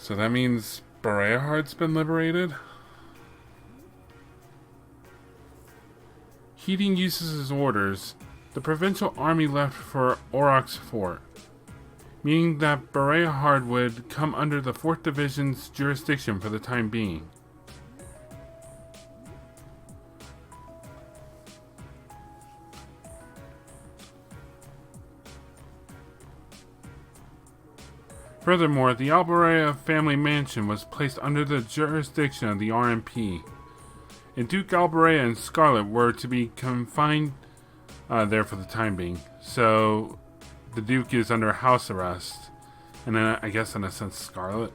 So that means Bereahard's been liberated? Heating uses his orders. The provincial army left for Auroch's fort, meaning that Bereahard would come under the 4th Division's jurisdiction for the time being. Furthermore, the Alberea family mansion was placed under the jurisdiction of the RMP, and Duke Alberea and Scarlet were to be confined there for the time being. So the Duke is under house arrest, and then I guess in a sense Scarlet.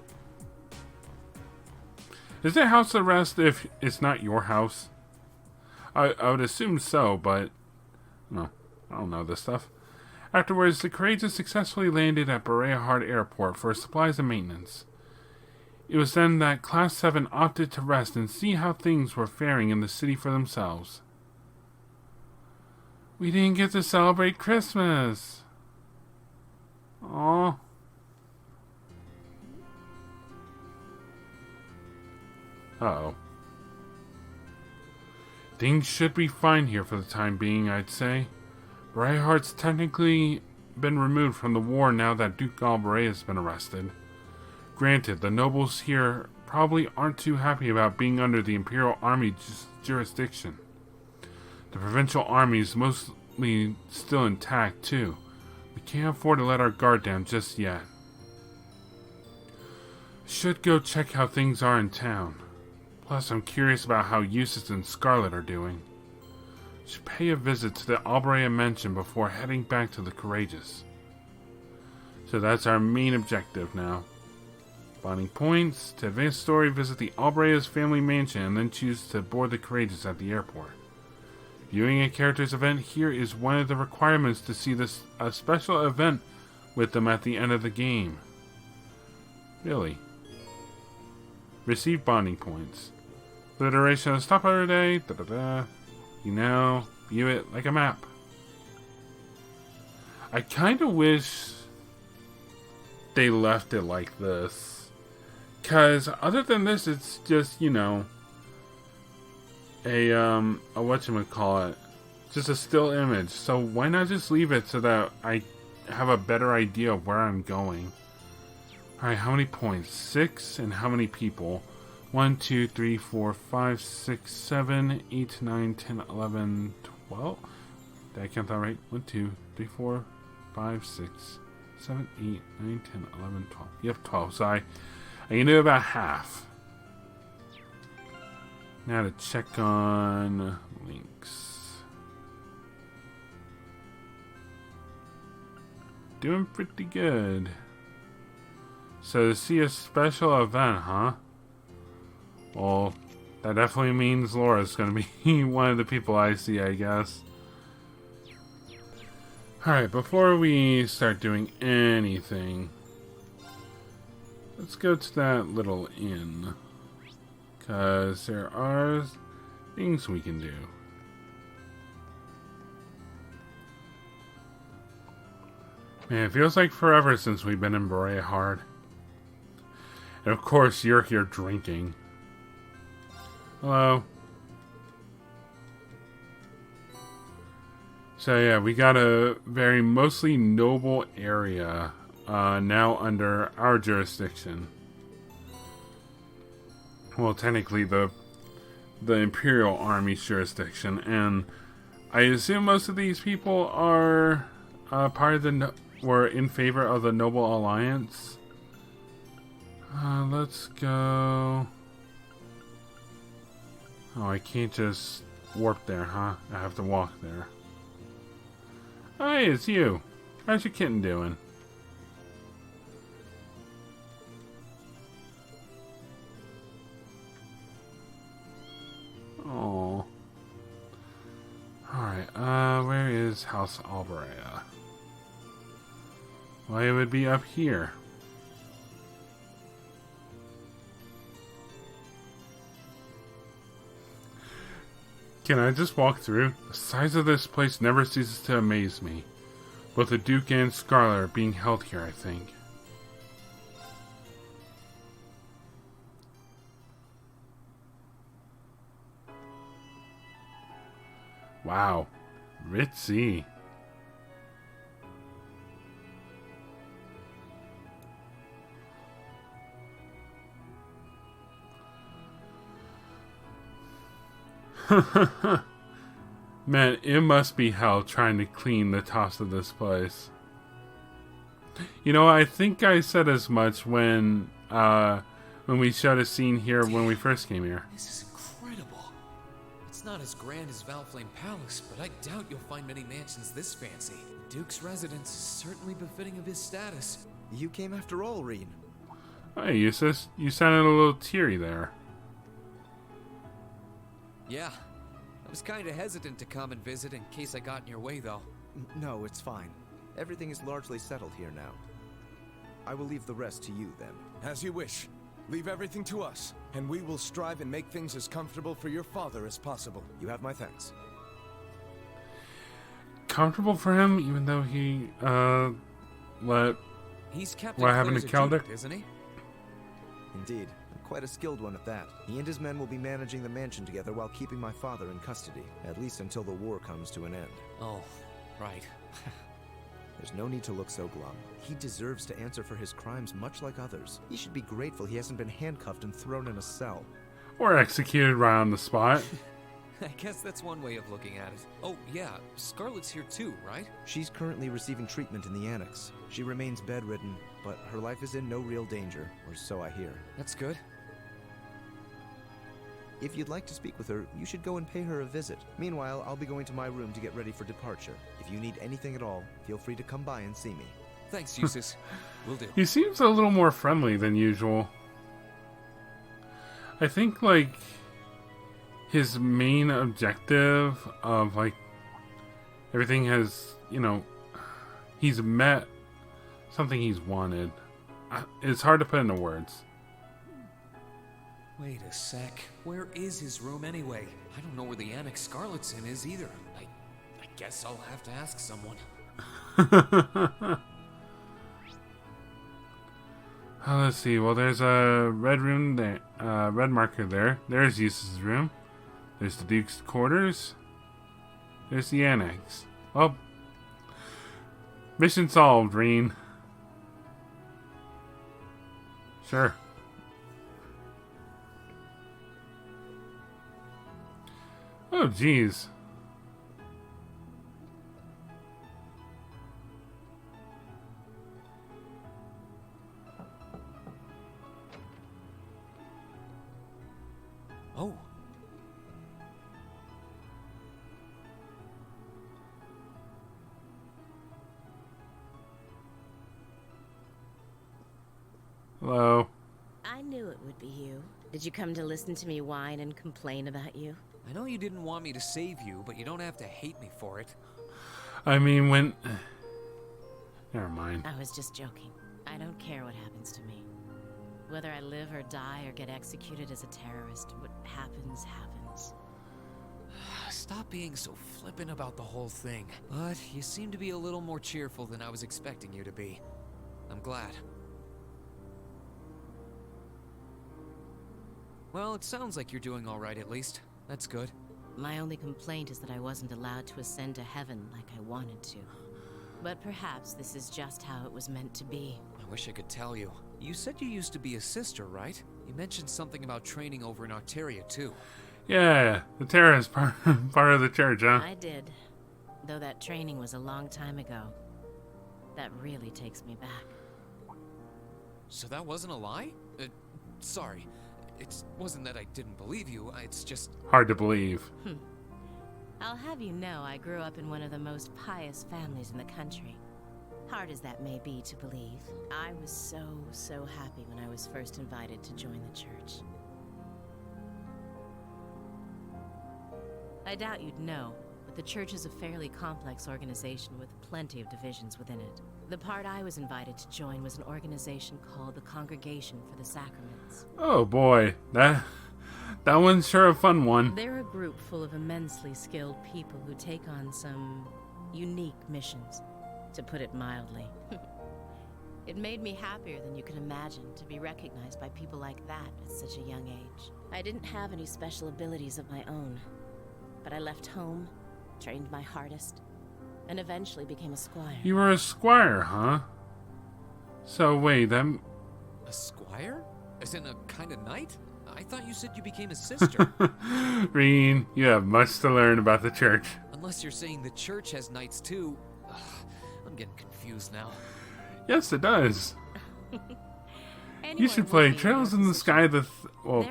Is it house arrest if it's not your house? I would assume so, but no, I don't know this stuff. Afterwards, the Courageous successfully landed at Bereahard Airport for supplies and maintenance. It was then that Class 7 opted to rest and see how things were faring in the city for themselves. We didn't get to celebrate Christmas. Aww. Uh-oh. Things should be fine here for the time being, I'd say. Bereahard's technically been removed from the war now that Duke Alberea has been arrested. Granted, the nobles here probably aren't too happy about being under the Imperial Army's jurisdiction. The provincial army is mostly still intact, too. We can't afford to let our guard down just yet. Should go check how things are in town. Plus, I'm curious about how Eustace and Scarlet are doing. Should pay a visit to the Alberea mansion before heading back to the Courageous. So that's our main objective now. Bonding points. To advance story, visit the Alberea's family mansion and then choose to board the Courageous at the airport. Viewing a character's event here is one of the requirements to see a special event with them at the end of the game. Really? Receive bonding points. For the duration of the stopover day, you now view it like a map. I kind of wish they left it like this. Because other than this, it's just, you know, a whatchamacallit, just a still image. So why not just leave it so that I have a better idea of where I'm going? Alright, how many points? 6, and how many people? 1, 2, 3, 4, 5, 6, 7, 8, 9, 10, 11, 12. Did I count that right? 1, 2, 3, 4, 5, 6, 7, 8, 9, 10, 11, 12. Yep, 12. So I can do about half. Now to check on links. Doing pretty good. So to see a special event, huh? Well, that definitely means Laura's going to be one of the people I see, I guess. Alright, before we start doing anything, let's go to that little inn. Because there are things we can do. Man, it feels like forever since we've been in Bereahard. And of course, you're here drinking. Hello. So yeah, we got a very mostly noble area now under our jurisdiction. Well, technically the Imperial Army's jurisdiction, and I assume most of these people are part of were in favor of the Noble Alliance. Let's go. Oh, I can't just warp there, huh? I have to walk there. Hey, it's you. How's your kitten doing? Oh. Alright, where is House Alberea? Well, it would be up here. Can I just walk through? The size of this place never ceases to amaze me. Both the Duke and Scarlet are being held here, I think. Wow. Ritzy. Man, it must be hell trying to clean the tops of this place. You know, I think I said as much when we showed a scene here when we first came here. This is incredible. It's not as grand as Valflame Palace, but I doubt you'll find many mansions this fancy. The Duke's residence is certainly befitting of his status. You came after all, Reen. Hey, Eustace, you sounded a little teary there. Yeah. I was kind of hesitant to come and visit in case I got in your way, though. No, it's fine. Everything is largely settled here now. I will leave the rest to you, then. As you wish. Leave everything to us, and we will strive and make things as comfortable for your father as possible. You have my thanks. Comfortable for him, even though he, He's kept what happened to Calder? Isn't he? Indeed. And quite a skilled one at that. He and his men will be managing the mansion together while keeping my father in custody. At least until the war comes to an end. Oh, right. There's no need to look so glum. He deserves to answer for his crimes much like others. He should be grateful he hasn't been handcuffed and thrown in a cell. Or executed right on the spot. I guess that's one way of looking at it. Oh, yeah, Scarlet's here too, right? She's currently receiving treatment in the annex. She remains bedridden, but her life is in no real danger, or so I hear. That's good. If you'd like to speak with her, you should go and pay her a visit. Meanwhile, I'll be going to my room to get ready for departure. If you need anything at all, feel free to come by and see me. Thanks, Eustace. Will do. He seems a little more friendly than usual. I think, like, his main objective of, like, everything has, you know, he's met something he's wanted. It's hard to put into words. Wait a sec. Where is his room anyway? I don't know where the annex Scarlet's in is either. I guess I'll have to ask someone. Let's see. Well, there's a red room there. Red marker there. There's Eustace's room. There's the Duke's quarters. There's the annex. Well, mission solved, Reen. Sure. Oh, jeez. Oh. Hello. I knew it would be you. Did you come to listen to me whine and complain about you? I know you didn't want me to save you, but you don't have to hate me for it. I mean, when... Never mind. I was just joking. I don't care what happens to me. Whether I live or die or get executed as a terrorist, what happens, happens. Stop being so flippant about the whole thing. But you seem to be a little more cheerful than I was expecting you to be. I'm glad. Well, it sounds like you're doing all right at least. That's good. My only complaint is that I wasn't allowed to ascend to heaven like I wanted to. But perhaps this is just how it was meant to be. I wish I could tell you. You said you used to be a sister, right? You mentioned something about training over in Arteria, too. Yeah, the terror is part of the church, huh? I did. Though that training was a long time ago. That really takes me back. So that wasn't a lie? Sorry. It wasn't that I didn't believe you, it's just... Hard to believe. I'll have you know I grew up in one of the most pious families in the country. Hard as that may be to believe, I was so happy when I was first invited to join the church. I doubt you'd know, but the church is a fairly complex organization with plenty of divisions within it. The part I was invited to join was an organization called the Congregation for the Sacraments. Oh boy, that one's sure a fun one. They're a group full of immensely skilled people who take on some unique missions, to put it mildly. It made me happier than you could imagine to be recognized by people like that at such a young age. I didn't have any special abilities of my own, but I left home, trained my hardest, and eventually became a squire. You were a squire, huh? So wait, that... A squire? As in a kind of knight? I thought you said you became a sister. Reen, you have much to learn about the church. Unless you're saying the church has knights too. Ugh, I'm getting confused now. Yes, it does. You Anyone should play working in Trails your in the position, Sky their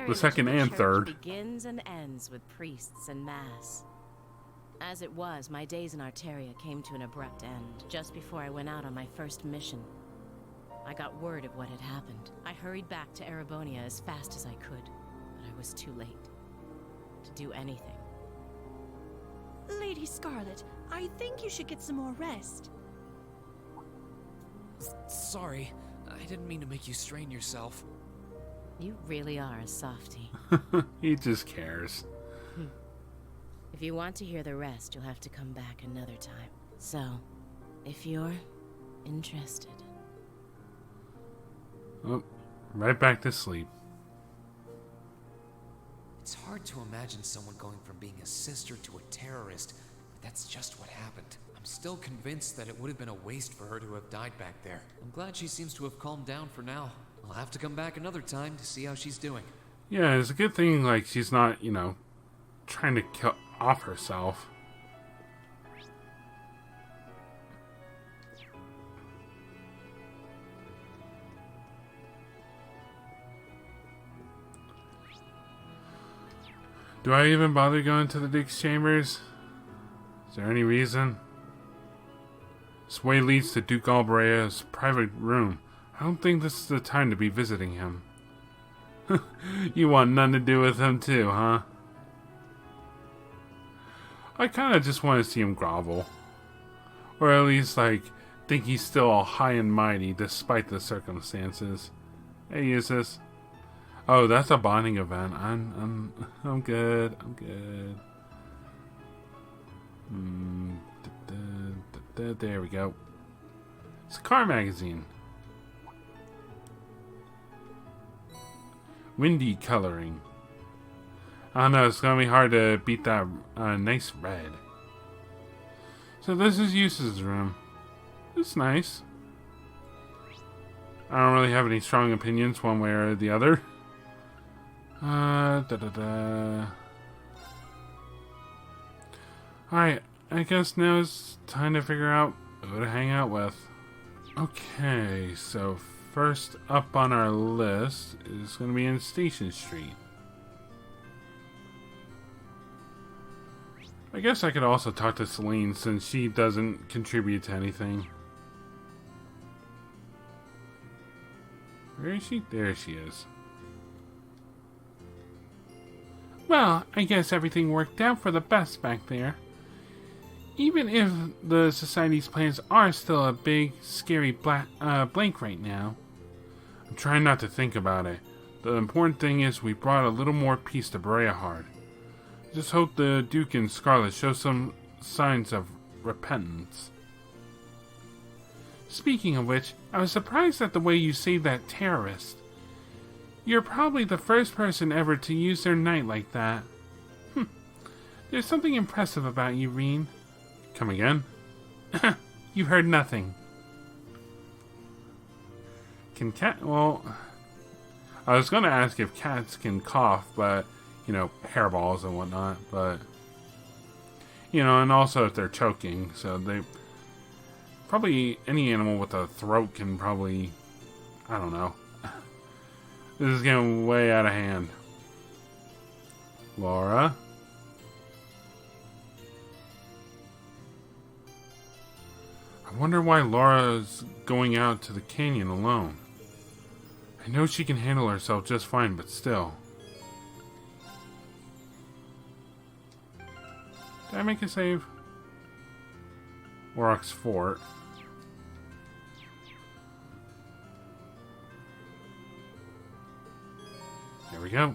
the second image of and the church third. begins and ends with priests and mass. As it was, my days in Arteria came to an abrupt end just before I went out on my first mission. I got word of what had happened. I hurried back to Erebonia as fast as I could, but I was too late to do anything. Lady Scarlet, I think you should get some more rest. Sorry, I didn't mean to make you strain yourself. You really are a softie. He just cares. If you want to hear the rest, you'll have to come back another time. So, if you're interested. Oh, right back to sleep. It's hard to imagine someone going from being a sister to a terrorist, but that's just what happened. I'm still convinced that it would have been a waste for her to have died back there. I'm glad she seems to have calmed down for now. I'll have to come back another time to see how she's doing. Yeah, it's a good thing, like, she's not, you know, trying to kill off herself. Do I even bother going to the Duke's chambers? Is there any reason? This way leads to Duke Albrea's private room. I don't think this is the time to be visiting him. You want nothing to do with him too, huh? I kinda just want to see him grovel. Or at least, like, think he's still all high and mighty despite the circumstances. Hey, Eustace. Oh, that's a bonding event. I'm good. I'm good. There we go. It's a car magazine. Windy coloring. I don't know, it's gonna be hard to beat that nice red. So this is Eustace's room. It's nice. I don't really have any strong opinions one way or the other. Alright, I guess now it's time to figure out who to hang out with. Okay, so first up on our list is going to be in Station Street. I guess I could also talk to Celine since she doesn't contribute to anything. Where is she? There she is. Well, I guess everything worked out for the best back there. Even if the Society's plans are still a big, scary blank right now. I'm trying not to think about it. The important thing is we brought a little more peace to Breahard. I just hope the Duke and Scarlet show some signs of repentance. Speaking of which, I was surprised at the way you saved that terrorist. You're probably the first person ever to use their knight like that. There's something impressive about you, Reen. Come again? You heard nothing. Can cat... Well... I was gonna ask if cats can cough, but... You know, hairballs and whatnot, but... You know, and also if they're choking, so they... Probably any animal with a throat can probably... I don't know. This is getting way out of hand. Laura? I wonder why Laura's going out to the canyon alone. I know she can handle herself just fine, but still. Did I make a save? Aurochs Fort. There we go.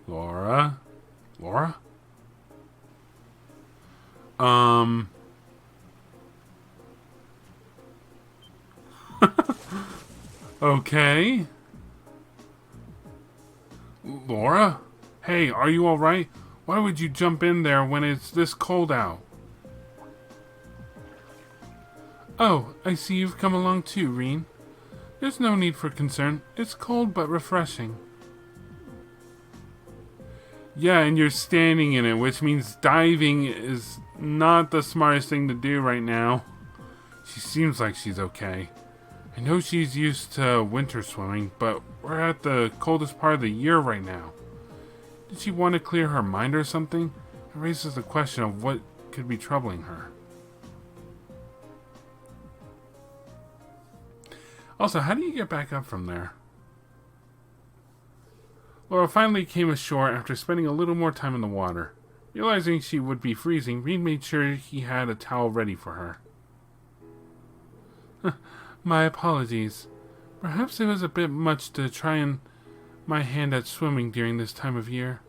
Laura? Laura? Okay. Laura? Hey, are you alright? Why would you jump in there when it's this cold out? Oh, I see you've come along too, Reen. There's no need for concern. It's cold but refreshing. Yeah, and you're standing in it, which means diving is not the smartest thing to do right now. She seems like she's okay. I know she's used to winter swimming, but we're at the coldest part of the year right now. Did she want to clear her mind or something? It raises the question of what could be troubling her. Also, how do you get back up from there? Laura finally came ashore after spending a little more time in the water. Realizing she would be freezing, Reed made sure he had a towel ready for her. My apologies. Perhaps it was a bit much to try my hand at swimming during this time of year.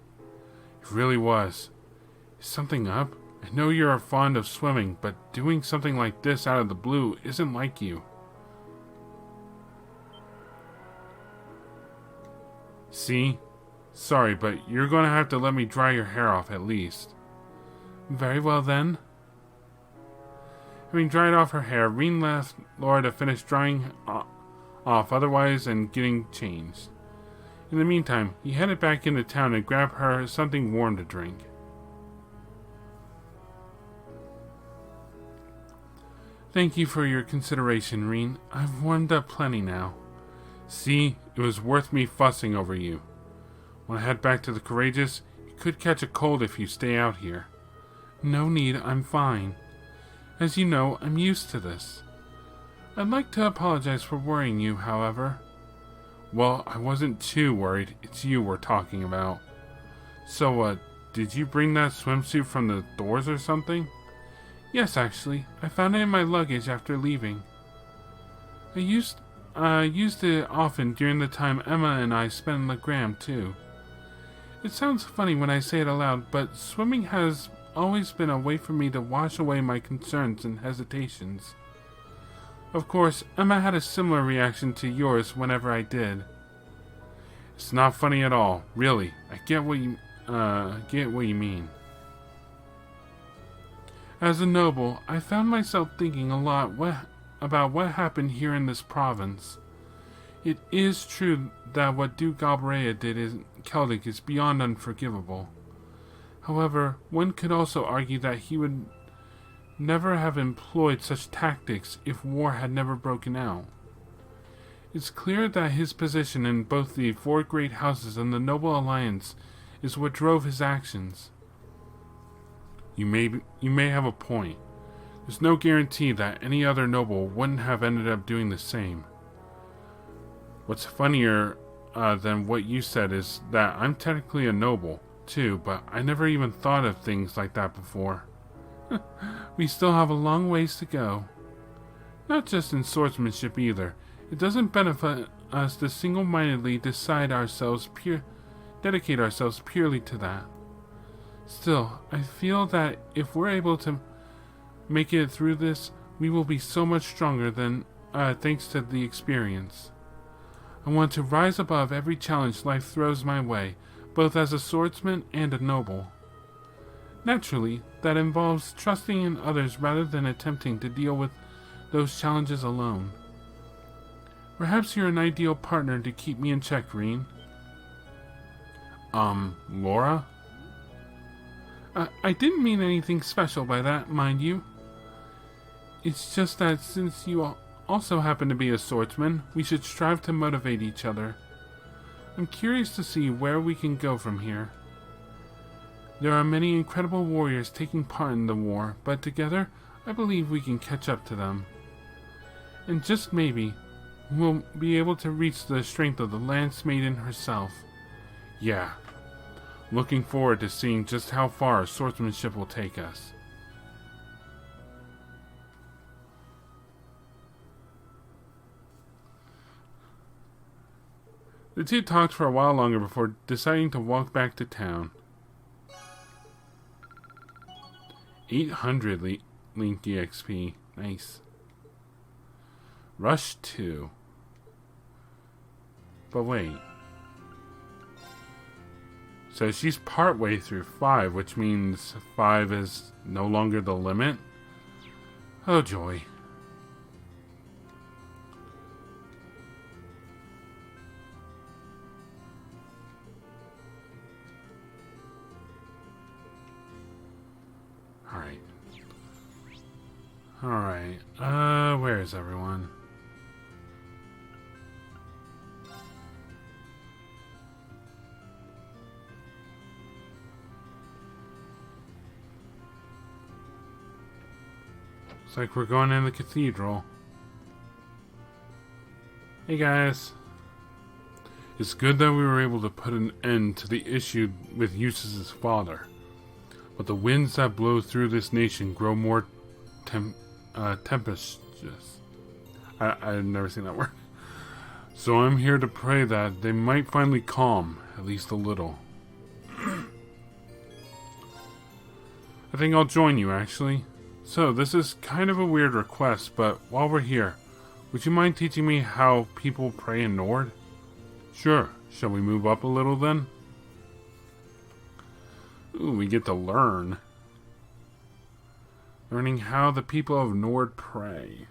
It really was. Is something up? I know you're fond of swimming, but doing something like this out of the blue isn't like you. See? Sorry, but you're going to have to let me dry your hair off at least. Very well then. Having dried off her hair, Reen left Laura to finish drying off otherwise and getting changed. In the meantime, he headed back into town and grabbed her something warm to drink. Thank you for your consideration, Reen. I've warmed up plenty now. See, it was worth me fussing over you. When I head back to the Courageous, you could catch a cold if you stay out here. No need, I'm fine. As you know, I'm used to this. I'd like to apologize for worrying you, however. Well, I wasn't too worried. It's you we're talking about. So, did you bring that swimsuit from the doors or something? Yes, actually. I found it in my luggage after leaving. I used it often during the time Emma and I spent in Legram, too. It sounds funny when I say it aloud, but swimming has always been a way for me to wash away my concerns and hesitations. Of course, Emma had a similar reaction to yours whenever I did. It's not funny at all, really. I get what you mean. As a noble, I found myself thinking a lot about what happened here in this province. It is true that what Duke Galbraea did in Celtic is beyond unforgivable. However, one could also argue that he would never have employed such tactics if war had never broken out. It's clear that his position in both the four great houses and the noble alliance is what drove his actions. You may have a point. There's no guarantee that any other noble wouldn't have ended up doing the same. What's funnier than what you said is that I'm technically a noble, too, but I never even thought of things like that before. We still have a long ways to go. Not just in swordsmanship either. It doesn't benefit us to single-mindedly dedicate ourselves purely to that. Still, I feel that if we're able to make it through this, we will be so much stronger than thanks to the experience. I want to rise above every challenge life throws my way, both as a swordsman and a noble. Naturally, that involves trusting in others rather than attempting to deal with those challenges alone. Perhaps you're an ideal partner to keep me in check, Reen. Laura? I didn't mean anything special by that, mind you. It's just that since you also happen to be a swordsman, we should strive to motivate each other. I'm curious to see where we can go from here. There are many incredible warriors taking part in the war, but together, I believe we can catch up to them. And just maybe, we'll be able to reach the strength of the Lance Maiden herself. Yeah. Looking forward to seeing just how far swordsmanship will take us. The two talked for a while longer before deciding to walk back to town. 800 Link EXP. Nice. Rush 2. But wait. So she's partway through 5, which means 5 is no longer the limit? Oh joy. Alright. Alright. Where is everyone? Looks like we're going in the cathedral. Hey guys. It's good that we were able to put an end to the issue with Eustace's father. But the winds that blow through this nation grow more tempestuous. I've never seen that word. So I'm here to pray that they might finally calm, at least a little. I think I'll join you, actually. So, this is kind of a weird request, but while we're here, would you mind teaching me how people pray in Nord? Sure. Shall we move up a little then? Ooh, we get to learn. Learning how the people of Nord pray.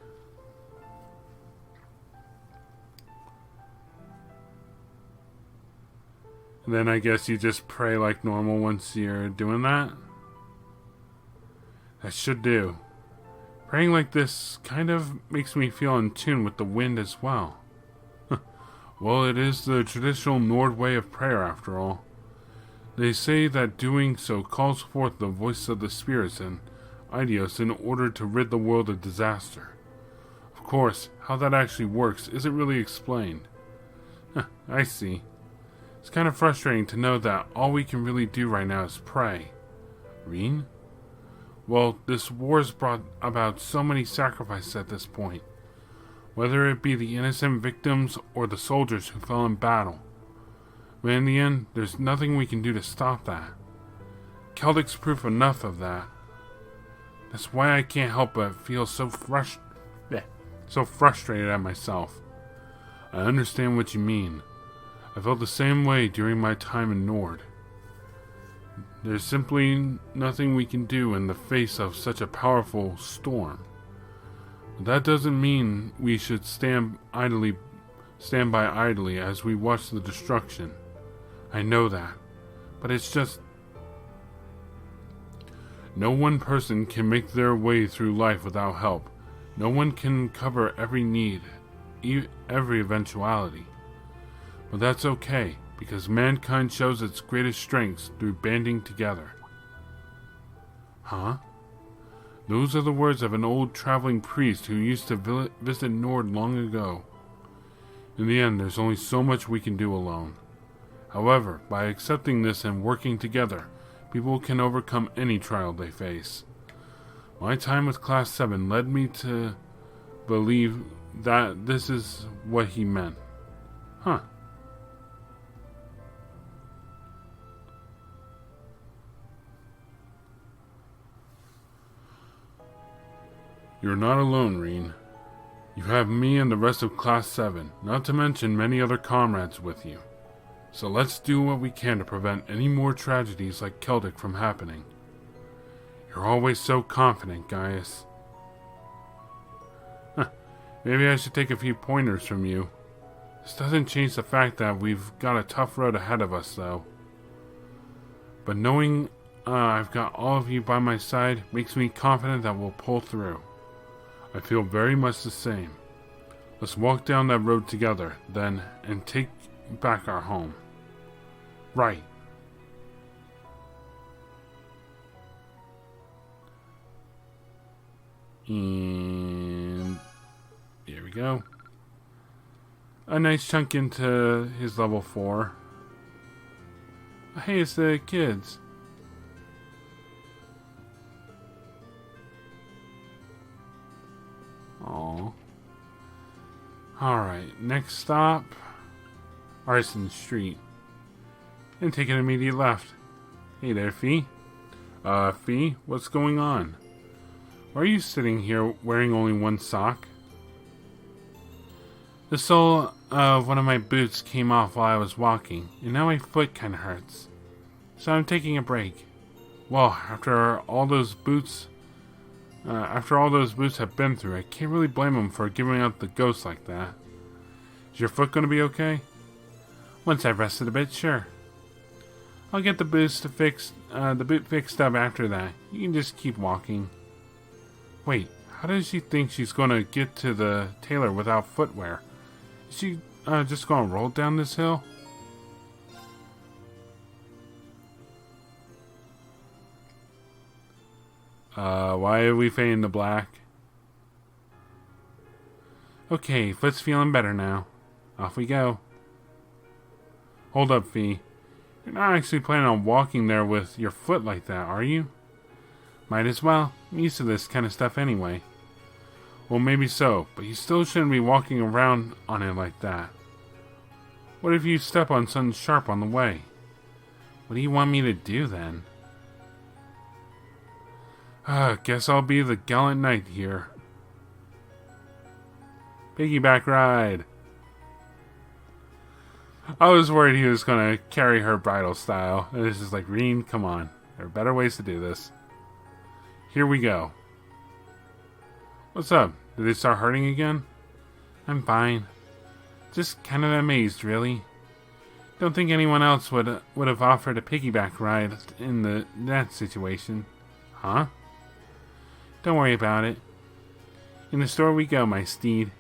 And then I guess you just pray like normal once you're doing that? That should do. Praying like this kind of makes me feel in tune with the wind as well. Well, it is the traditional Nord way of prayer after all. They say that doing so calls forth the voice of the spirits and Idios in order to rid the world of disaster. Of course, how that actually works isn't really explained. I see. It's kind of frustrating to know that all we can really do right now is pray. Reen? Well, this war's brought about so many sacrifices at this point, whether it be the innocent victims or the soldiers who fell in battle. But in the end, there's nothing we can do to stop that. Celtic's proof enough of that. That's why I can't help but feel so frustrated at myself. I understand what you mean. I felt the same way during my time in Nord. There's simply nothing we can do in the face of such a powerful storm. But that doesn't mean we should stand by idly as we watch the destruction. I know that. But it's just... No one person can make their way through life without help. No one can cover every need, every eventuality. But that's okay, because mankind shows its greatest strengths through banding together. Huh? Those are the words of an old traveling priest who used to visit Nord long ago. In the end, there's only so much we can do alone. However, by accepting this and working together, people can overcome any trial they face. My time with Class 7 led me to believe that this is what he meant. Huh. You're not alone, Reen. You have me and the rest of Class 7, not to mention many other comrades with you. So let's do what we can to prevent any more tragedies like Celtic from happening. You're always so confident, Gaius. Maybe I should take a few pointers from you. This doesn't change the fact that we've got a tough road ahead of us, though. But knowing I've got all of you by my side makes me confident that we'll pull through. I feel very much the same. Let's walk down that road together, then, and take back our home. Right. And here we go. A nice chunk into his level 4. Hey, it's the kids. Aww. Alright, next stop, Arson Street. And take an immediate left. Hey there, Fee. Fee, what's going on? Why are you sitting here wearing only one sock? This all of one of my boots came off while I was walking, and now my foot kind of hurts. So I'm taking a break. Well, after all those boots have been through, I can't really blame them for giving out the ghost like that. Is your foot going to be okay? Once I've rested a bit, sure. I'll get the boot fixed up after that. You can just keep walking. Wait, how does she think she's going to get to the tailor without footwear? Is she just going to roll down this hill? Why are we fading to black? Okay, foot's feeling better now. Off we go. Hold up, Fee. You're not actually planning on walking there with your foot like that, are you? Might as well. I'm used to this kind of stuff anyway. Well, maybe so, but you still shouldn't be walking around on it like that. What if you step on something sharp on the way? What do you want me to do then? Guess I'll be the gallant knight here. Piggyback ride. I was worried he was going to carry her bridal style. And it's just like, Reen, come on. There are better ways to do this. Here we go. What's up? Did they start hurting again? I'm fine. Just kind of amazed, really. Don't think anyone else would have offered a piggyback ride in that situation. Huh? Don't worry about it. In the store we go, my steed.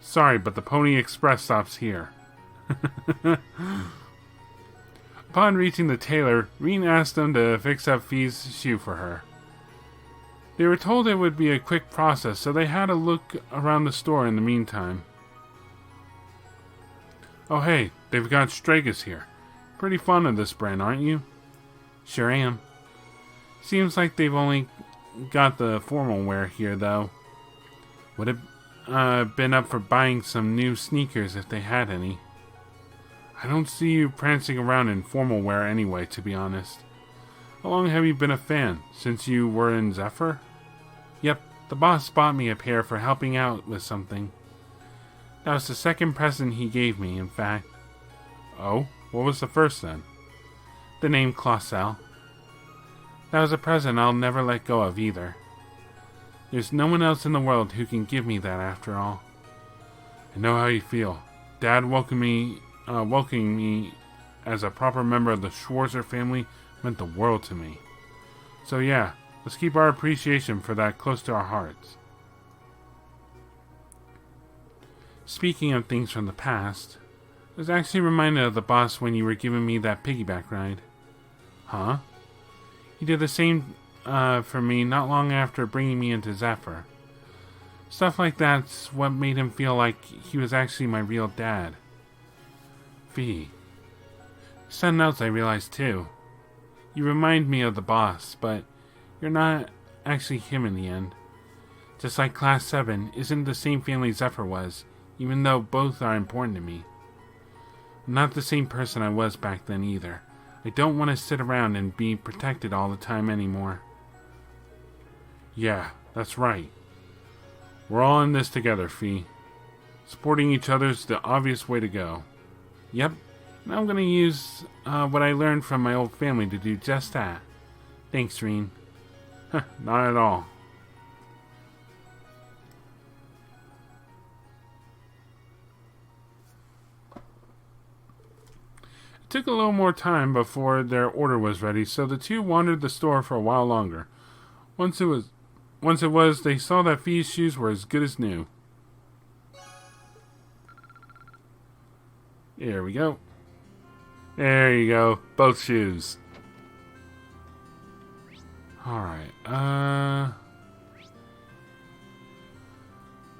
Sorry, but the Pony Express stops here. Upon reaching the tailor, Reen asked them to fix up Fee's shoe for her. They were told it would be a quick process, so they had a look around the store in the meantime. Oh hey, they've got Stragus here. Pretty fond of this brand, aren't you? Sure am. Seems like they've only got the formal wear here, though. Would have been up for buying some new sneakers if they had any. I don't see you prancing around in formal wear anyway, to be honest. How long have you been a fan? Since you were in Zephyr? Yep, the boss bought me a pair for helping out with something. That was the second present he gave me, in fact. Oh? What was the first, then? The name Clausel. That was a present I'll never let go of, either. There's no one else in the world who can give me that, after all. I know how you feel. Dad welcoming me as a proper member of the Schwarzer family meant the world to me. So yeah, let's keep our appreciation for that close to our hearts. Speaking of things from the past, I was actually reminded of the boss when you were giving me that piggyback ride. Huh? He did the same for me not long after bringing me into Zephyr. Stuff like that's what made him feel like he was actually my real dad. Fee. Something else I realized too. You remind me of the boss, but you're not actually him in the end. Just like Class 7 isn't the same family Zephyr was, even though both are important to me. I'm not the same person I was back then either. I don't want to sit around and be protected all the time anymore. Yeah, that's right. We're all in this together, Fee. Supporting each other's the obvious way to go. Yep, and I'm going to use what I learned from my old family to do just that. Thanks, Reen. Not at all. It took a little more time before their order was ready, so the two wandered the store for a while longer. Once it was, they saw that Fee's shoes were as good as new. There we go. There you go. Both shoes. Alright, oh,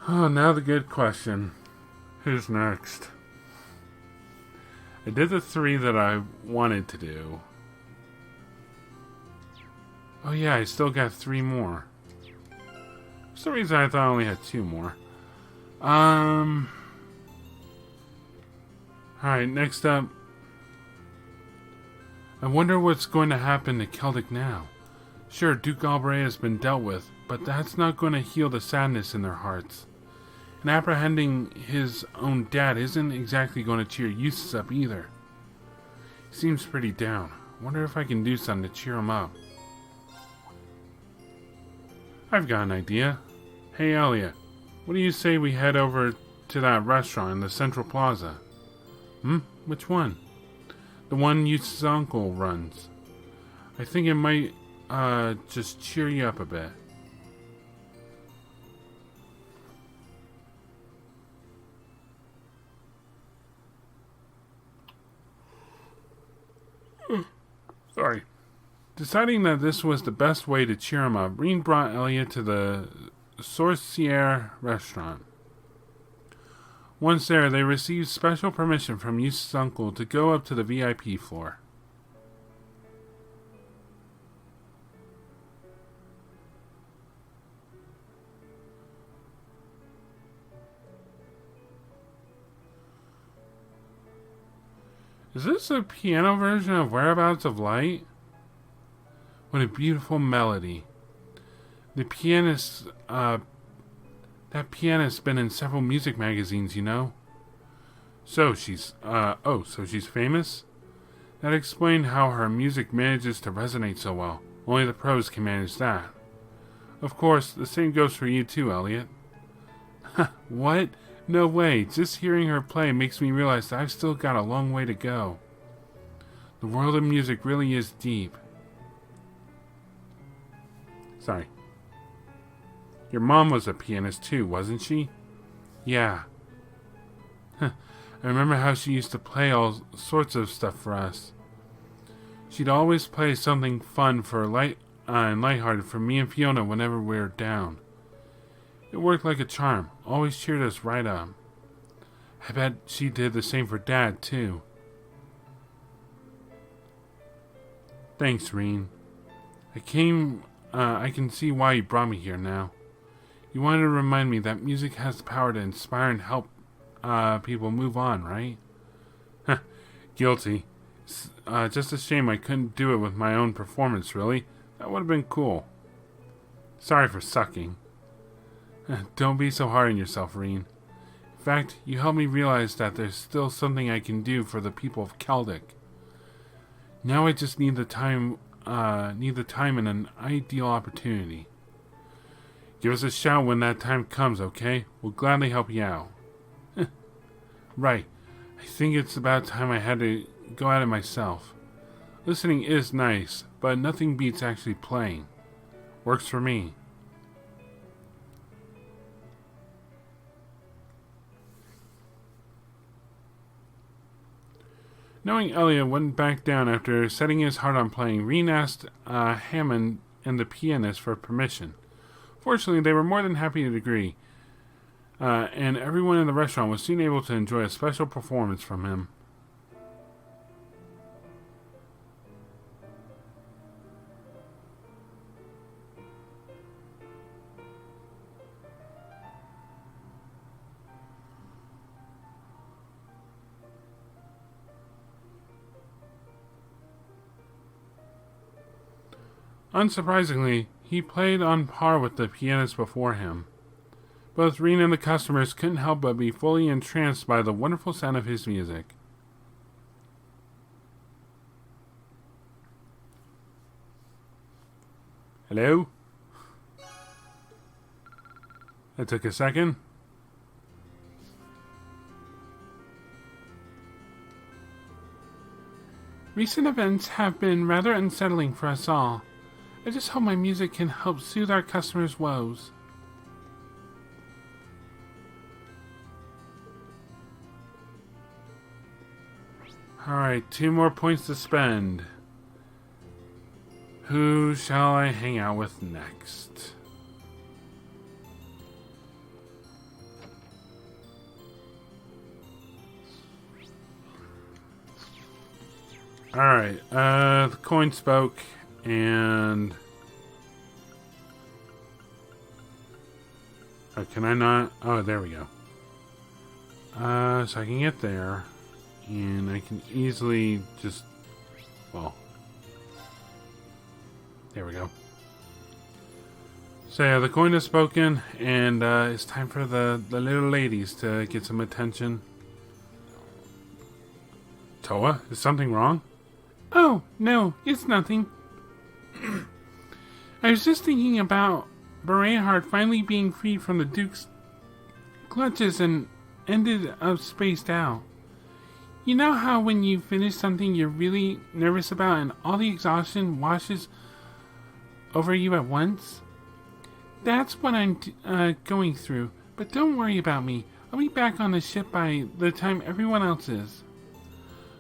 now the good question. Who's next? I did the 3 that I wanted to do. Oh yeah, I still got 3 more. For some reason I thought I only had 2 more. Alright, next up. I wonder what's going to happen to Celtic now. Sure, Duke Albret has been dealt with, but that's not going to heal the sadness in their hearts. And apprehending his own dad isn't exactly going to cheer Eustace up either. He seems pretty down. Wonder if I can do something to cheer him up. I've got an idea. Hey Elliot, what do you say we head over to that restaurant in the Central Plaza? Which one? The one Eustace's uncle runs. I think it might just cheer you up a bit. Sorry. Deciding that this was the best way to cheer him up, Reen brought Elliot to the Sorcier restaurant. Once there, they received special permission from Eustace's uncle to go up to the VIP floor. Is this a piano version of Whereabouts of Light? What a beautiful melody. The pianist, that pianist's been in several music magazines, you know? So she's famous? That explained how her music manages to resonate so well. Only the pros can manage that. Of course, the same goes for you too, Elliot. What? No way. Just hearing her play makes me realize that I've still got a long way to go. The world of music really is deep. Sorry. Your mom was a pianist too, wasn't she? Yeah. I remember how she used to play all sorts of stuff for us. She'd always play something fun for and lighthearted for me and Fiona whenever we were down. It worked like a charm. Always cheered us right up. I bet she did the same for Dad, too. Thanks, Reen. I can see why you brought me here now. You wanted to remind me that music has the power to inspire and help people move on, right? Guilty. Just a shame I couldn't do it with my own performance, really. That would have been cool. Sorry for sucking. Don't be so hard on yourself, Reen. In fact, you helped me realize that there's still something I can do for the people of Keldic. Now I just need the time and an ideal opportunity. Give us a shout when that time comes, okay? We'll gladly help you out. Right. I think it's about time I had to go at it myself. Listening is nice, but nothing beats actually playing. Works for me. Knowing Elliot wouldn't back down after setting his heart on playing, Reen asked Hammond and the pianist for permission. Fortunately, they were more than happy to agree, and everyone in the restaurant was soon able to enjoy a special performance from him. Unsurprisingly, he played on par with the pianist before him. Both Reen and the customers couldn't help but be fully entranced by the wonderful sound of his music. Hello? That took a second. Recent events have been rather unsettling for us all. I just hope my music can help soothe our customers' woes. Alright, 2 more points to spend. Who shall I hang out with next? Alright, the coin spoke. And oh, can I not? Oh, there we go. So I can get there, and I can easily just, well, there we go. So yeah, the coin has spoken, and it's time for the little ladies to get some attention. Towa, is something wrong? Oh, no, it's nothing. I was just thinking about Berehard finally being freed from the Duke's clutches and ended up spaced out. You know how when you finish something you're really nervous about and all the exhaustion washes over you at once? That's what I'm going through, but don't worry about me. I'll be back on the ship by the time everyone else is.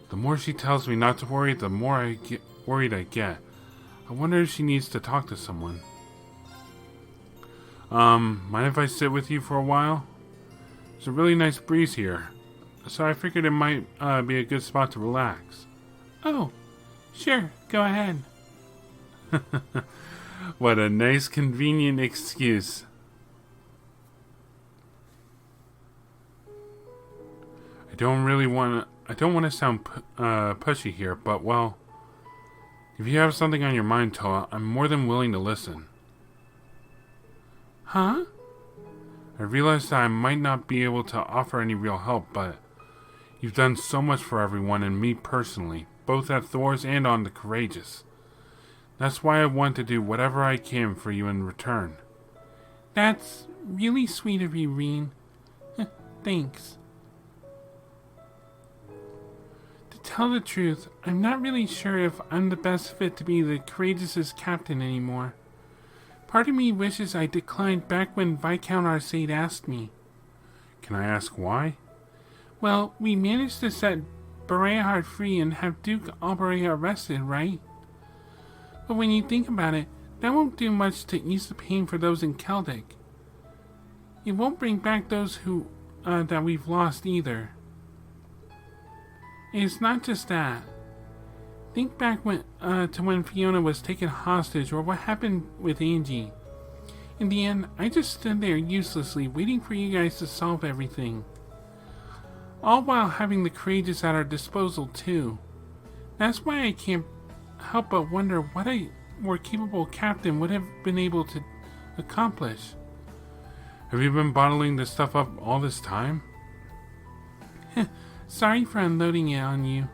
The more she tells me not to worry, the more I get worried I get. I wonder if she needs to talk to someone. Mind if I sit with you for a while? There's a really nice breeze here, so I figured it might be a good spot to relax. Oh, sure, go ahead. What a nice, convenient excuse. I don't want to sound pushy here, but well, if you have something on your mind, Towa, I'm more than willing to listen. Huh? I realize that I might not be able to offer any real help, but you've done so much for everyone and me personally, both at Thor's and on the Courageous. That's why I want to do whatever I can for you in return. That's really sweet of you, Reen. Thanks. To tell the truth, I'm not really sure if I'm the best fit to be the Courageous's captain anymore. Part of me wishes I declined back when Viscount Arcade asked me. Can I ask why? Well, we managed to set Berehard free and have Duke Albury arrested, right? But when you think about it, that won't do much to ease the pain for those in Keldic. It won't bring back those who that we've lost either. And it's not just that. Think back to when Fiona was taken hostage or what happened with Angie. In the end, I just stood there uselessly waiting for you guys to solve everything. All while having the Courageous at our disposal too. That's why I can't help but wonder what a more capable captain would have been able to accomplish. Have you been bottling this stuff up all this time? Sorry for unloading it on you.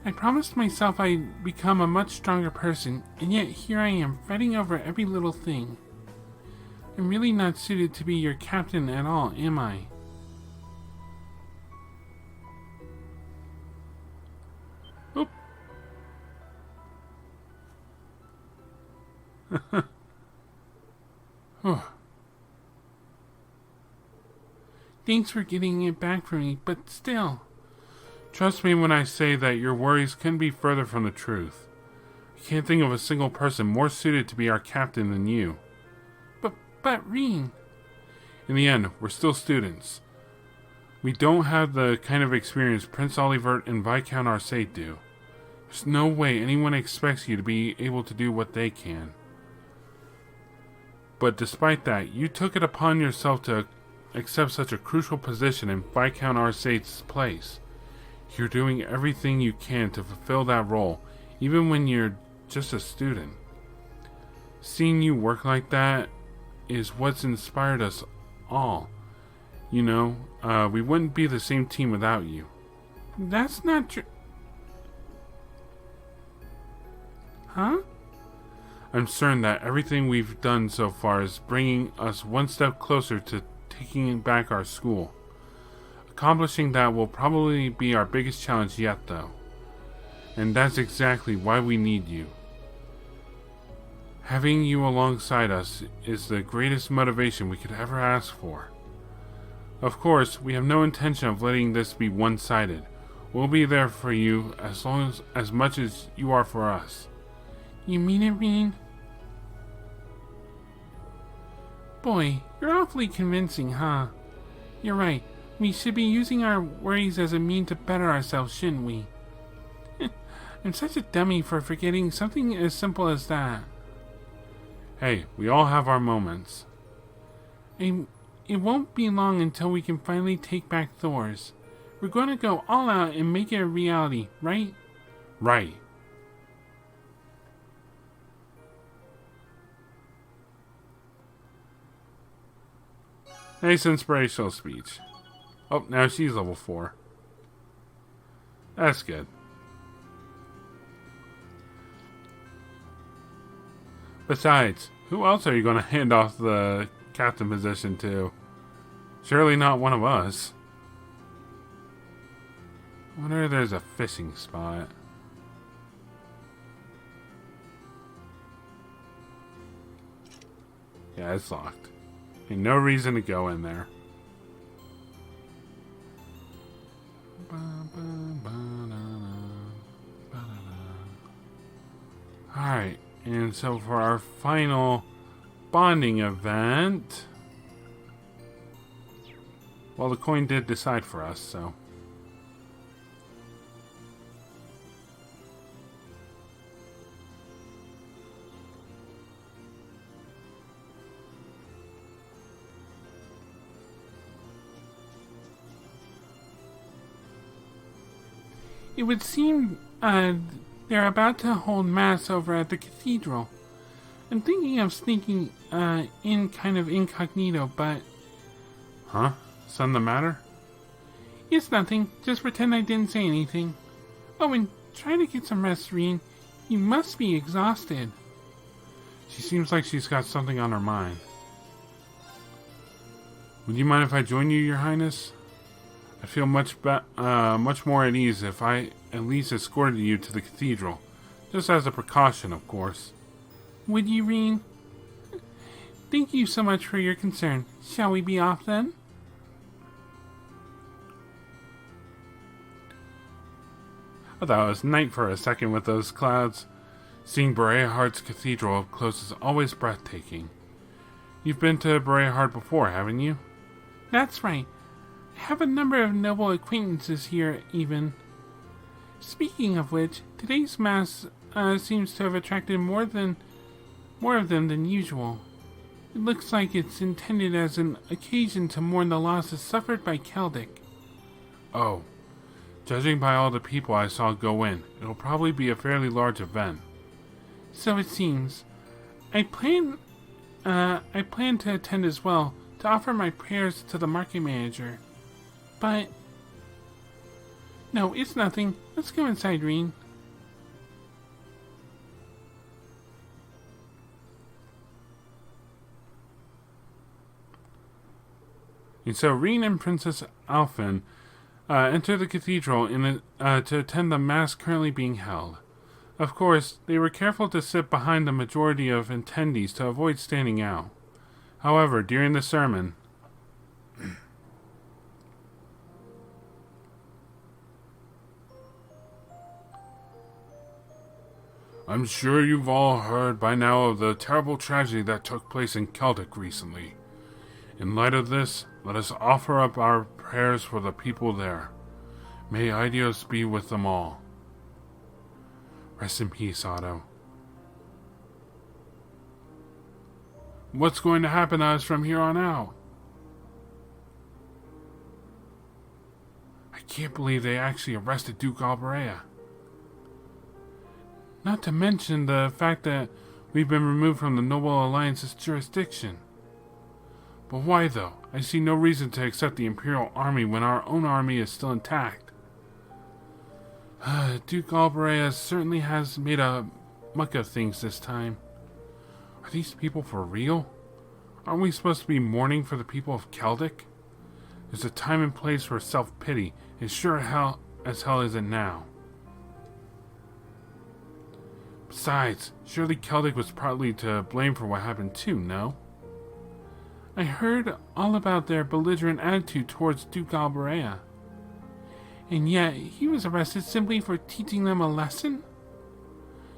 I promised myself I'd become a much stronger person, and yet here I am, fretting over every little thing. I'm really not suited to be your captain at all, am I? Oop. Thanks for getting it back for me, but still. Trust me when I say that your worries couldn't be further from the truth. I can't think of a single person more suited to be our captain than you. But Reen. In the end, we're still students. We don't have the kind of experience Prince Olivert and Viscount Arcade do. There's no way anyone expects you to be able to do what they can. But despite that, you took it upon yourself to accept such a crucial position in Viscount Arcade's place. You're doing everything you can to fulfill that role, even when you're just a student. Seeing you work like that is what's inspired us all. You know, we wouldn't be the same team without you. That's not true. Huh? I'm certain that everything we've done so far is bringing us one step closer to taking back our school. Accomplishing that will probably be our biggest challenge yet, though. And that's exactly why we need you. Having you alongside us is the greatest motivation we could ever ask for. Of course, we have no intention of letting this be one-sided. We'll be there for you as much as you are for us. You mean it, Reen? Boy, you're awfully convincing, huh? You're right. We should be using our worries as a means to better ourselves, shouldn't we? I'm such a dummy for forgetting something as simple as that. Hey, we all have our moments. It won't be long until we can finally take back Thor's. We're going to go all out and make it a reality, right? Right. Nice inspirational speech. Oh, now she's level 4. That's good. Besides, who else are you going to hand off the captain position to? Surely not one of us. I wonder if there's a fishing spot. Yeah, it's locked. Ain't no reason to go in there. Alright, and so for our final bonding event... Well, the coin did decide for us, so... It would seem they're about to hold mass over at the cathedral. I'm thinking of sneaking in kind of incognito, but... Huh? Something the matter? It's nothing. Just pretend I didn't say anything. Oh, and try to get some rest, Reen. You must be exhausted. She seems like she's got something on her mind. Would you mind if I join you, Your Highness? I feel much more at ease if I at least escorted you to the cathedral. Just as a precaution, of course. Would you, Reen? Thank you so much for your concern. Shall we be off then? I thought it was night for a second with those clouds. Seeing Breaheart's cathedral up close is always breathtaking. You've been to Breaheart before, haven't you? That's right. I have a number of noble acquaintances here, even. Speaking of which, today's mass seems to have attracted more of them than usual. It looks like it's intended as an occasion to mourn the losses suffered by Celtic. Oh, judging by all the people I saw go in, it'll probably be a fairly large event. So it seems. I plan to attend as well, to offer my prayers to the market manager. But... No, it's nothing. Let's go inside, Reen. And so Reen and Princess Alphen enter the cathedral to attend the mass currently being held. Of course, they were careful to sit behind the majority of attendees to avoid standing out. However, during the sermon... I'm sure you've all heard by now of the terrible tragedy that took place in Celtic recently. In light of this, let us offer up our prayers for the people there. May Aidios be with them all. Rest in peace, Otto. What's going to happen to us from here on out? I can't believe they actually arrested Duke Alberea. Not to mention the fact that we've been removed from the Noble Alliance's jurisdiction. But why, though? I see no reason to accept the Imperial Army when our own army is still intact. Duke Alberea certainly has made a muck of things this time. Are these people for real? Aren't we supposed to be mourning for the people of Celtic? There's a time and place for self-pity, and sure as hell isn't now. Besides, surely Celtic was partly to blame for what happened too, no? I heard all about their belligerent attitude towards Duke Alberea. And yet, he was arrested simply for teaching them a lesson?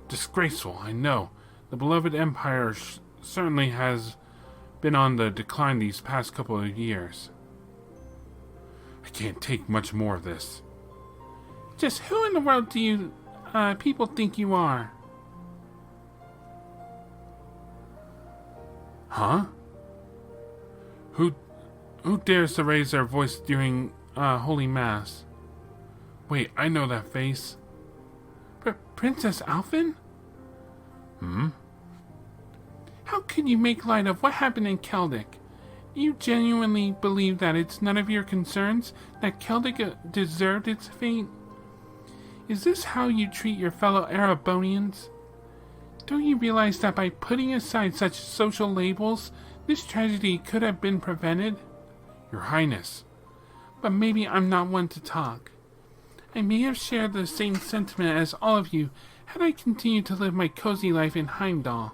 Disgraceful, I know. The beloved Empire certainly has been on the decline these past couple of years. I can't take much more of this. Just who in the world do you people think you are? Huh? Who dares to raise their voice during Holy Mass? Wait, I know that face. Princess Alphen? Hmm? How can you make light of what happened in Celtic? You genuinely believe that it's none of your concerns that Celtic deserved its fate? Is this how you treat your fellow Erebonians? Don't you realize that by putting aside such social labels, this tragedy could have been prevented? Your Highness, but maybe I'm not one to talk. I may have shared the same sentiment as all of you had I continued to live my cozy life in Heimdall.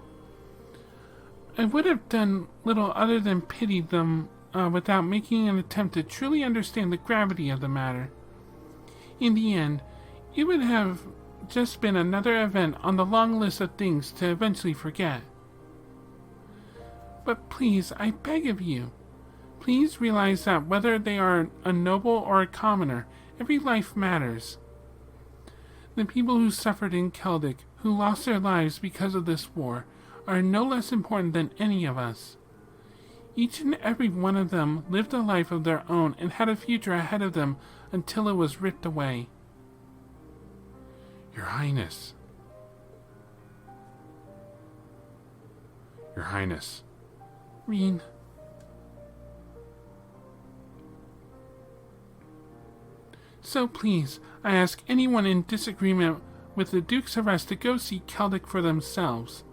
I would have done little other than pity them without making an attempt to truly understand the gravity of the matter. In the end, it would have just been another event on the long list of things to eventually forget. But please, I beg of you, please realize that whether they are a noble or a commoner, every life matters. The people who suffered in Celtic, who lost their lives because of this war, are no less important than any of us. Each and every one of them lived a life of their own and had a future ahead of them until it was ripped away. Your Highness. Your Highness. Reen. So please, I ask anyone in disagreement with the Duke's arrest to go see Celtic for themselves.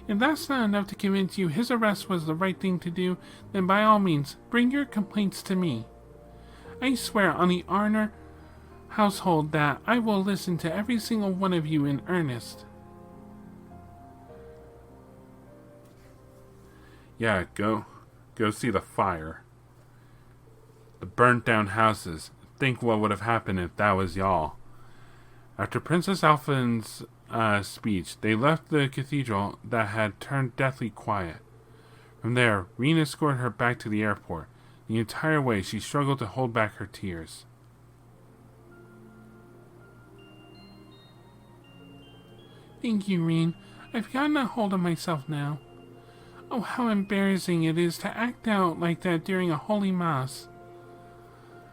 If that's not enough to convince you his arrest was the right thing to do, then by all means, bring your complaints to me. I swear on the Arner household that I will listen to every single one of you in earnest. Yeah, go see the fire. The burnt down houses. Think what would have happened if that was y'all. After Princess Alphen's speech, they left the cathedral that had turned deathly quiet. From there, Reen escorted her back to the airport. The entire way, she struggled to hold back her tears. Thank you, Reen. I've gotten a hold of myself now. Oh, how embarrassing it is to act out like that during a holy mass.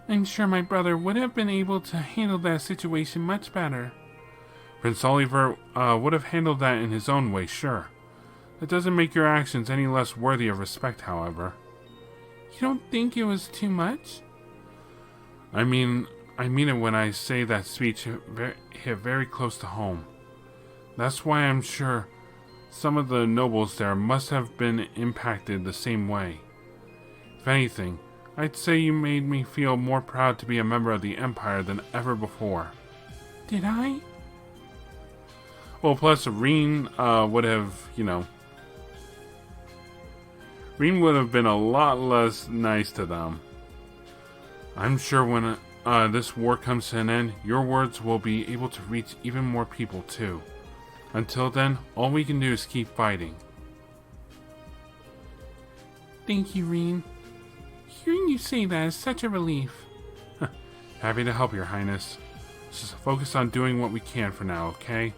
I'm sure my brother would have been able to handle that situation much better. Prince Oliver would have handled that in his own way, sure. That doesn't make your actions any less worthy of respect, however. You don't think it was too much? I mean it when I say that speech hit very close to home. That's why I'm sure some of the nobles there must have been impacted the same way. If anything, I'd say you made me feel more proud to be a member of the Empire than ever before. Did I? Well, plus Reen would have, Reen would have been a lot less nice to them. I'm sure when this war comes to an end, your words will be able to reach even more people too. Until then, all we can do is keep fighting. Thank you, Reen. Hearing you say that is such a relief. Happy to help, Your Highness. Let's just focus on doing what we can for now, okay?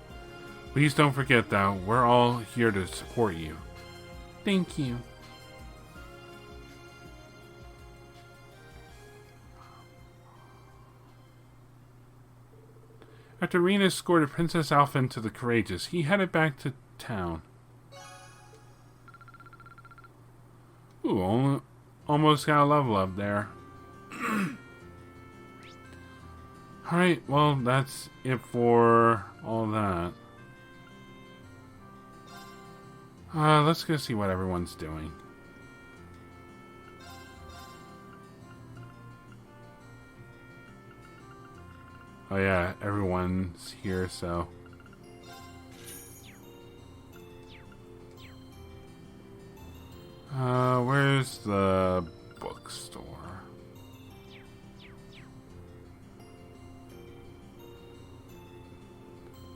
Please don't forget that we're all here to support you. Thank you. After Reen escorted Princess Alphen to the Courageous, he headed back to town. Ooh, almost got a level up there. Alright, well, that's it for all that. Let's go see what everyone's doing. Oh yeah, everyone's here, so... where's the bookstore?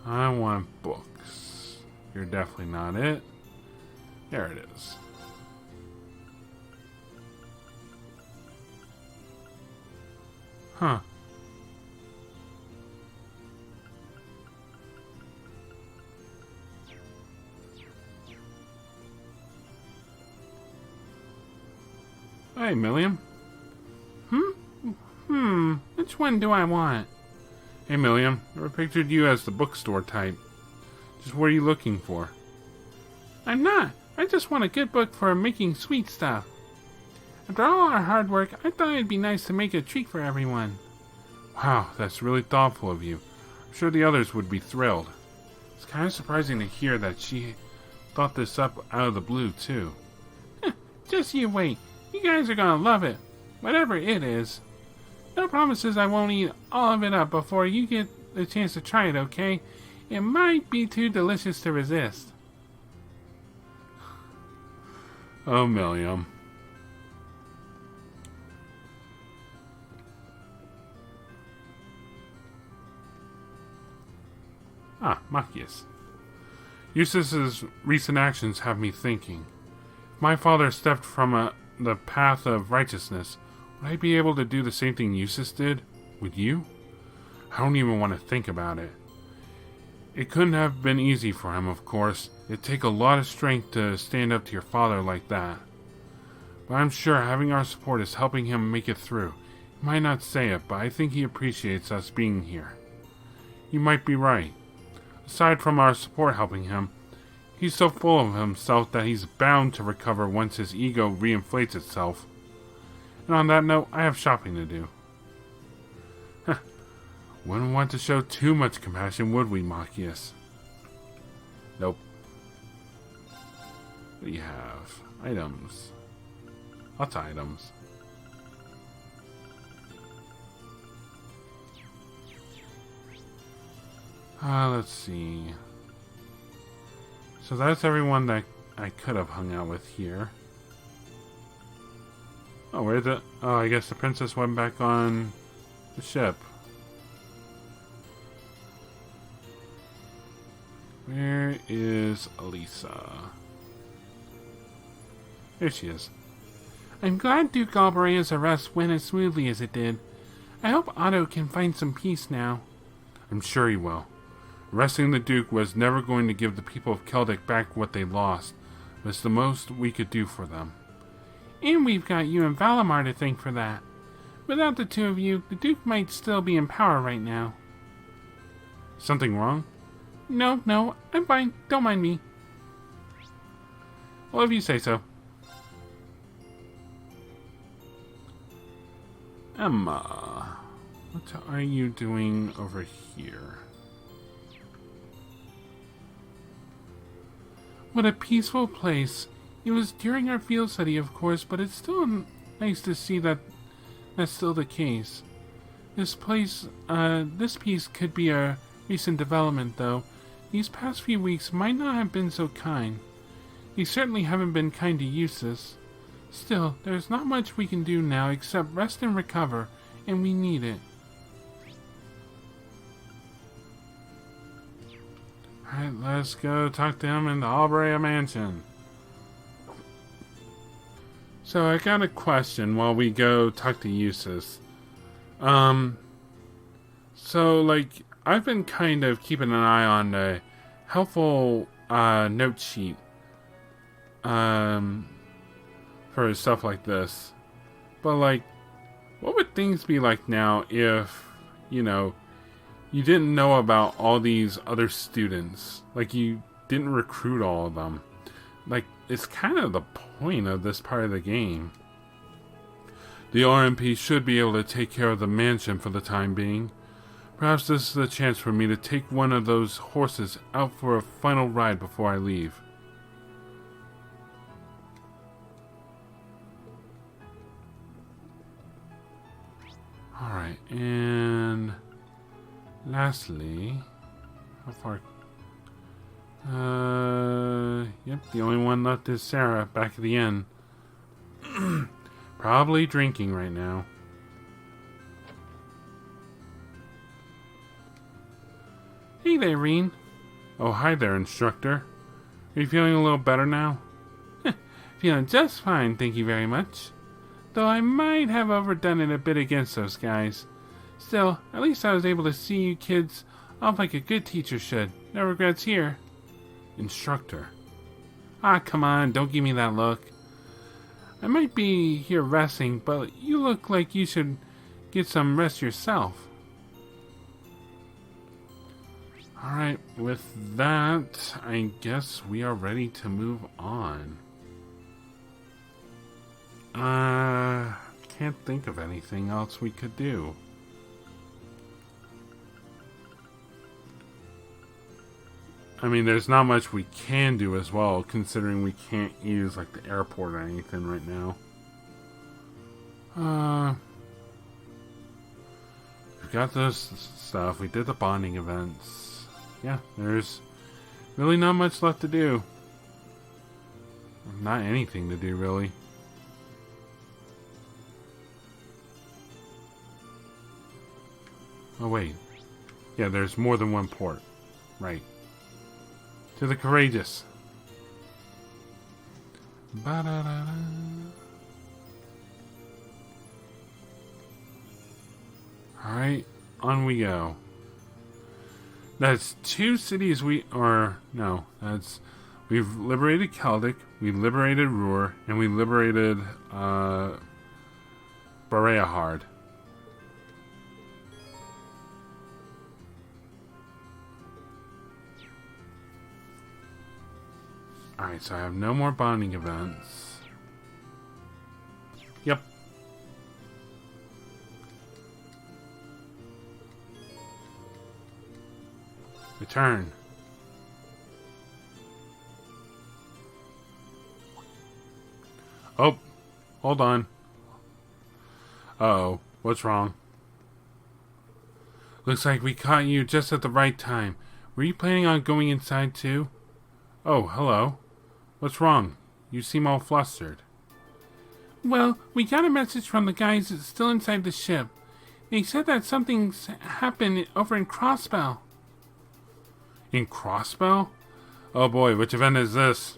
I want books. You're definitely not it. There it is. Huh. Hey, Milliam. Which one do I want? Hey, Milliam. I pictured you as the bookstore type. Just what are you looking for? I'm not. I just want a good book for making sweet stuff. After all our hard work, I thought it'd be nice to make a treat for everyone. Wow, that's really thoughtful of you. I'm sure the others would be thrilled. It's kind of surprising to hear that she thought this up out of the blue, too. Just you wait. You guys are gonna love it. Whatever it is. No promises I won't eat all of it up before you get the chance to try it, okay? It might be too delicious to resist. Oh, Milliam. Ah, Machias. Eustace's recent actions have me thinking. If my father stepped from the path of righteousness, would I be able to do the same thing Eustace did? Would you? I don't even want to think about it. It couldn't have been easy for him, of course. It'd take a lot of strength to stand up to your father like that. But I'm sure having our support is helping him make it through. He might not say it, but I think he appreciates us being here. You might be right. Aside from our support helping him, he's so full of himself that he's bound to recover once his ego reinflates itself. And on that note, I have shopping to do. Wouldn't want to show too much compassion, would we, Machias? Nope. What do you have? Items. Lots of items. Let's see. So that's everyone that I could have hung out with here. Oh, where's it? Oh, I guess the princess went back on the ship. Where is Elisa? Here she is. I'm glad Duke Galbarea's arrest went as smoothly as it did. I hope Otto can find some peace now. I'm sure he will. Arresting the Duke was never going to give the people of Keldic back what they lost. It was the most we could do for them. And we've got you and Valimar to thank for that. Without the two of you, the Duke might still be in power right now. Something wrong? No, I'm fine. Don't mind me. Well, if you say so. Emma, what are you doing over here? What a peaceful place. It was during our field study, of course, but it's still nice to see that that's still the case. This piece could be a recent development, though. These past few weeks might not have been so kind. They certainly haven't been kind to Eustace. Still, there's not much we can do now except rest and recover, and we need it. Alright, let's go talk to him in the Galbarea mansion. So I got a question while we go talk to Eustace. So, like, I've been kind of keeping an eye on the helpful note sheet for stuff like this. But, like, what would things be like now if, you didn't know about all these other students? Like, you didn't recruit all of them. Like, it's kind of the point of this part of the game. The RMP should be able to take care of the mansion for the time being. Perhaps this is a chance for me to take one of those horses out for a final ride before I leave. Alright, and lastly, how far? Yep, the only one left is Sarah back at the inn. Probably drinking right now. Hey there, Reen. Oh, hi there, instructor. Are you feeling a little better now? Feeling just fine, thank you very much. Though I might have overdone it a bit against those guys. Still, at least I was able to see you kids off like a good teacher should. No regrets here. Instructor. Ah, come on, don't give me that look. I might be here resting, but you look like you should get some rest yourself. Alright, with that, I guess we are ready to move on. Can't think of anything else we could do. I mean, there's not much we can do as well, considering we can't use, like, the airport or anything right now. We got this stuff. We did the bonding events. Yeah, there's really not much left to do. Not anything to do, really. Oh, wait. Yeah, there's more than one port. Right. To the courageous. Ba-da-da-da. Alright, on we go. That's 2 cities we've liberated Celtic, we liberated Ruhr, and we liberated, Bareahard. Alright, so I have no more bonding events. Yep. Return. Oh, hold on. Uh-oh, what's wrong? Looks like we caught you just at the right time. Were you planning on going inside too? Oh, hello. What's wrong? You seem all flustered. Well, we got a message from the guys that's still inside the ship. They said that something's happened over in Crossbell. In Crossbell? Oh boy, which event is this?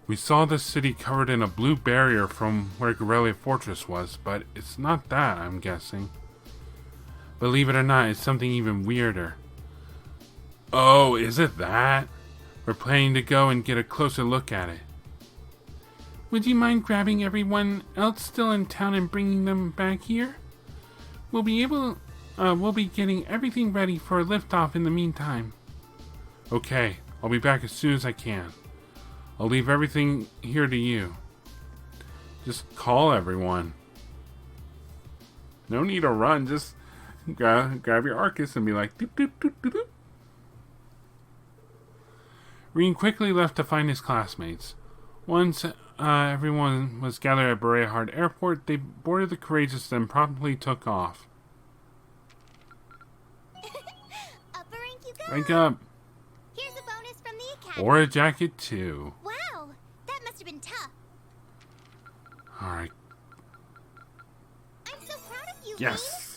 We saw the city covered in a blue barrier from where Guerrilla Fortress was, but it's not that, I'm guessing. Believe it or not, it's something even weirder. Oh, is it that? We're planning to go and get a closer look at it. Would you mind grabbing everyone else still in town and bringing them back here? We'll be getting everything ready for a liftoff in the meantime. Okay, I'll be back as soon as I can. I'll leave everything here to you. Just call everyone. No need to run, just grab your Arcus and be like, doop, doop, doop, doop, doop. Reen quickly left to find his classmates. Once everyone was gathered at Bareahard Airport, they boarded the Courageous, then promptly took off. Up a rank you go. Rank up. Here's a bonus from the academy. Or a jacket too. Wow, that must have been tough. Alright. I'm so proud of you, Yes.